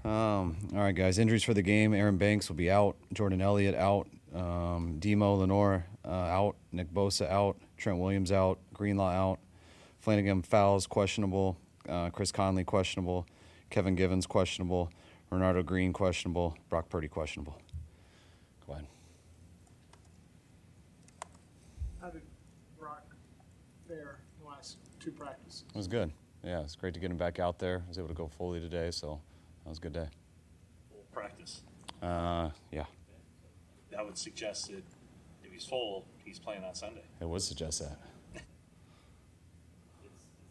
All right, guys. Injuries for the game. Aaron Banks will be out. Jordan Elliott out. Demo Lenoir out. Nick Bosa out. Trent Williams out. Greenlaw out. Flanagan Fowles questionable. Chris Conley questionable. Kevin Givens questionable. Renardo Green questionable. Brock Purdy questionable. Go ahead. How did Brock fare the last two practices? It was good. Yeah, it's great to get him back out there. I was able to go fully today, so that was a good day. Full practice. Yeah. That would suggest that if he's full, he's playing on Sunday. It would suggest that. Is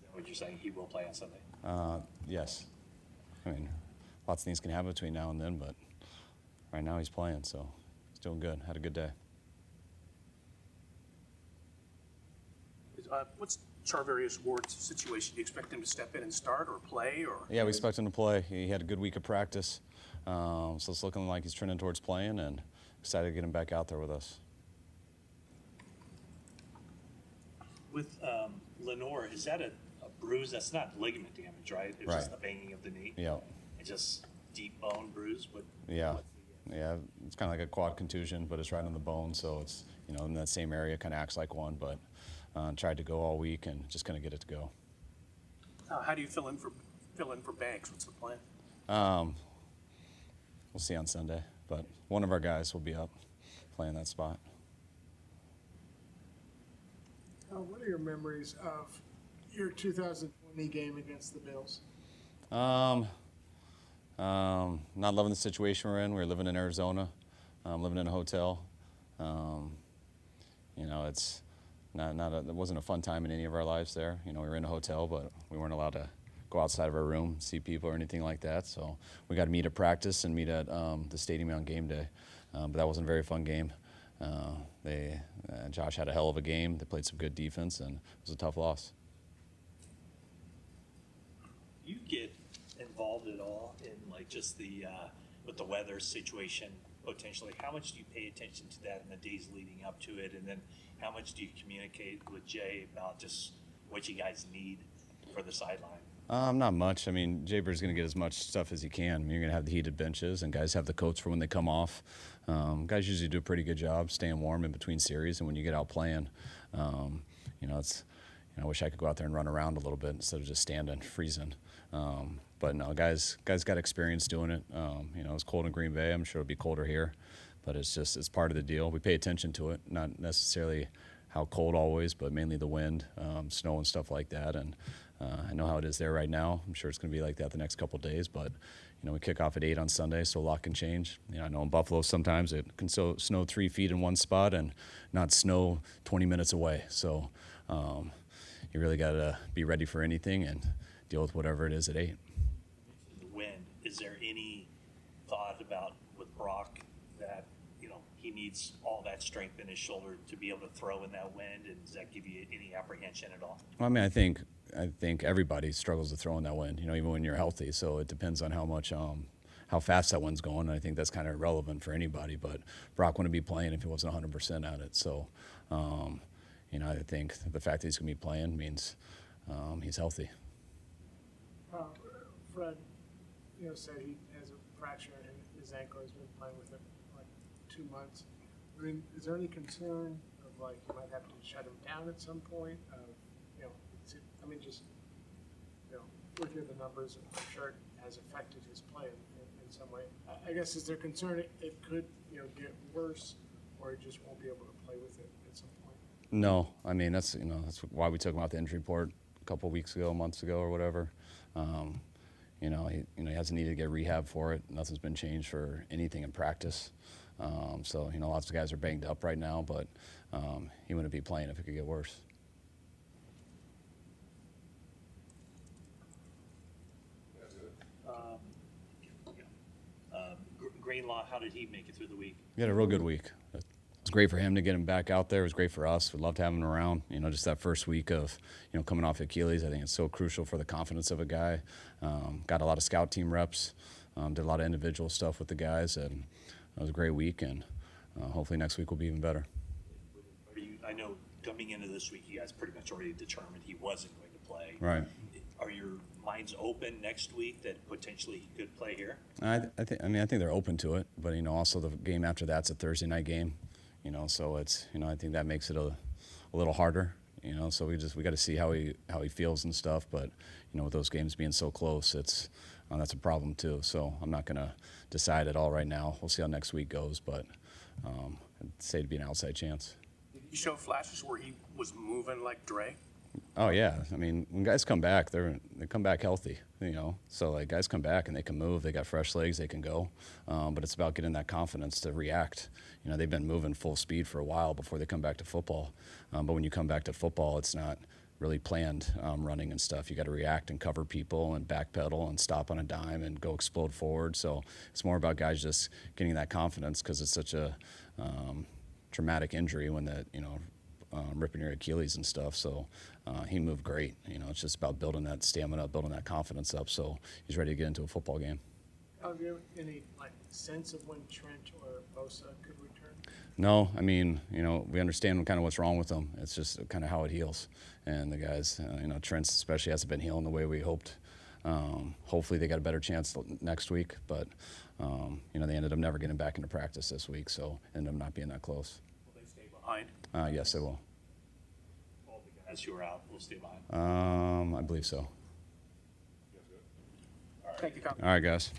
that what you're saying? He will play on Sunday? Yes. I mean, lots of things can happen between now and then, but right now he's playing, so he's doing good. Had a good day. What's Charvarius Ward's situation? Do you expect him to step in and start or play? Or Yeah, we expect him to play. He had a good week of practice, so it's looking like he's trending towards playing, and excited to get him back out there with us. With Lenoir, is that a bruise? That's not ligament damage, right? It's Right. just the banging of the knee. Yeah. It's just deep bone bruise. Yeah. Yeah, it's kind of like a quad contusion, but it's right on the bone, so it's, in that same area, kind of acts like one, but tried to go all week and just kind of get it to go. how do you fill in for Banks? What's the plan? We'll see on Sunday, but one of our guys will be up playing that spot. What are your memories of your 2020 game against the Bills? Not loving the situation we're in. We're living in Arizona, living in a hotel. It's it wasn't a fun time in any of our lives there. We were in a hotel, but we weren't allowed to go outside of our room, see people or anything like that. So we got to meet at practice and meet at the stadium on game day. But that wasn't a very fun game. Josh had a hell of a game. They played some good defense, and it was a tough loss. You get involved at all in just the with the weather situation potentially? How much do you pay attention to that in the days leading up to it, and then how much do you communicate with Jay about just what you guys need for the sideline? Not much. I mean, Jaber's going to get as much stuff as he can. I mean, you're going to have the heated benches, and guys have the coats for when they come off. Guys usually do a pretty good job staying warm in between series, and when you get out playing, I wish I could go out there and run around a little bit instead of just standing, freezing. But no, guys got experience doing it. It's cold in Green Bay. I'm sure it'll be colder here, but it's part of the deal. We pay attention to it, not necessarily how cold always, but mainly the wind, snow and stuff like that. And I know how it is there right now. I'm sure it's going to be like that the next couple of days, but we kick off at 8 on Sunday, so a lot can change. I know in Buffalo sometimes it can snow 3 feet in one spot and not snow 20 minutes away. So you really got to be ready for anything and deal with whatever it is at 8. The wind. Is there any thought about with Brock that he needs all that strength in his shoulder to be able to throw in that wind, and does that give you any apprehension at all? Well, I mean, I think everybody struggles to throw in that wind, even when you're healthy. So it depends on how much, how fast that wind's going. And I think that's kind of irrelevant for anybody. But Brock wouldn't be playing if he wasn't 100% at it. So, I think the fact that he's going to be playing means he's healthy. Fred, said he has a fracture in his ankle. He's been playing with it 2 months. I mean, is there any concern of you might have to shut him down at some point? Looking at the numbers, I'm sure it has affected his play in some way. I guess, is there concern it could get worse, or he just won't be able to play with it at some point? No, I mean that's why we took him out the injury report a couple of months ago or whatever. He hasn't needed to get rehab for it. Nothing's been changed for anything in practice. So lots of guys are banged up right now, but he wouldn't be playing if it could get worse. Greenlaw, how did he make it through the week? He had a real good week. It's great for him to get him back out there. It was great for us. We'd love to have him around. Just that first week of, coming off Achilles, I think it's so crucial for the confidence of a guy. Got a lot of scout team reps, did a lot of individual stuff with the guys, and it was a great week, and hopefully next week will be even better. I know coming into this week, you guys pretty much already determined he wasn't going to play. Right. are your minds open next week that potentially he could play here? I think they're open to it, but also the game after that's a Thursday night game, so it's I think that makes it a little harder, so we got to see how he feels and stuff, but with those games being so close, it's that's a problem too. So I'm not gonna decide at all right now. We'll see how next week goes, but I'd say it'd be an outside chance. Did he show flashes where he was moving like Dre? Oh yeah, when guys come back, they come back healthy, So like guys come back and they can move, they got fresh legs, they can go, but it's about getting that confidence to react. They've been moving full speed for a while before they come back to football, but when you come back to football, it's not really planned running and stuff. You got to react and cover people and backpedal and stop on a dime and go explode forward. So it's more about guys just getting that confidence because it's such a traumatic injury when that ripping your Achilles and stuff. So he moved great. It's just about building that stamina, building that confidence up. So he's ready to get into a football game. Have you any sense of when Trent or Bosa could return? No, we understand kind of what's wrong with him. It's just kind of how it heals. And the guys, Trent especially hasn't been healing the way we hoped. Hopefully they got a better chance next week, but they ended up never getting back into practice this week, so ended up not being that close. Will they stay behind? Yes, they will. All the guys who are out will stay behind. I believe so. Thank you, Kyle. All right, guys.